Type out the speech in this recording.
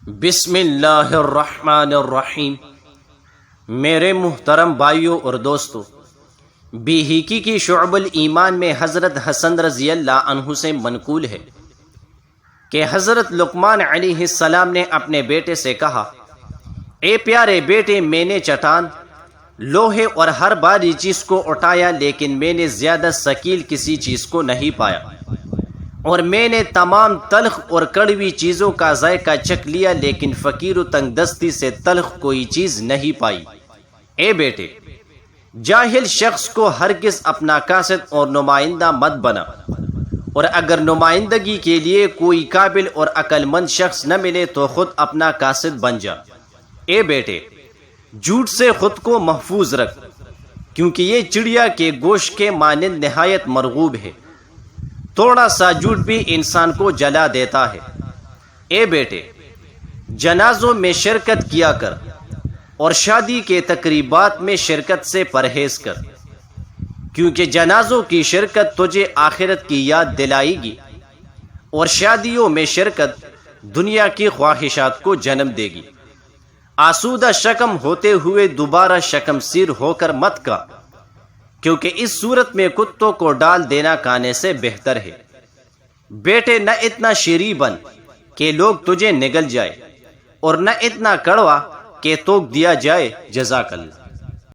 بسم اللہ الرحمن الرحیم۔ میرے محترم بھائیوں اور دوستو، بیہقی کی شعب الایمان میں حضرت حسن رضی اللہ عنہ سے منقول ہے کہ حضرت لقمان علیہ السلام نے اپنے بیٹے سے کہا، اے پیارے بیٹے، میں نے چٹان، لوہے اور ہر باری چیز کو اٹھایا، لیکن میں نے زیادہ ثقیل کسی چیز کو نہیں پایا، اور میں نے تمام تلخ اور کڑوی چیزوں کا ذائقہ چکھ لیا، لیکن فقیر و تنگ دستی سے تلخ کوئی چیز نہیں پائی۔ اے بیٹے، جاہل شخص کو ہرگز اپنا قاصد اور نمائندہ مت بنا، اور اگر نمائندگی کے لیے کوئی قابل اور عقل مند شخص نہ ملے تو خود اپنا قاصد بن جا۔ اے بیٹے، جھوٹ سے خود کو محفوظ رکھ، کیونکہ یہ چڑیا کے گوشت کے مانند نہایت مرغوب ہے۔ تھوڑا سا جھوٹ بھی انسان کو جلا دیتا ہے۔ اے بیٹے، جنازوں میں شرکت کیا کر، اور شادی کے تقریبات میں شرکت سے پرہیز کر، کیونکہ جنازوں کی شرکت تجھے آخرت کی یاد دلائے گی، اور شادیوں میں شرکت دنیا کی خواہشات کو جنم دے گی۔ آسودہ شکم ہوتے ہوئے دوبارہ شکم سیر ہو کر مت کا، کیونکہ اس صورت میں کتوں کو ڈال دینا کھانے سے بہتر ہے۔ بیٹے، نہ اتنا شیریں بن کہ لوگ تجھے نگل جائے، اور نہ اتنا کڑوا کہ توک دیا جائے۔ جزاک اللہ۔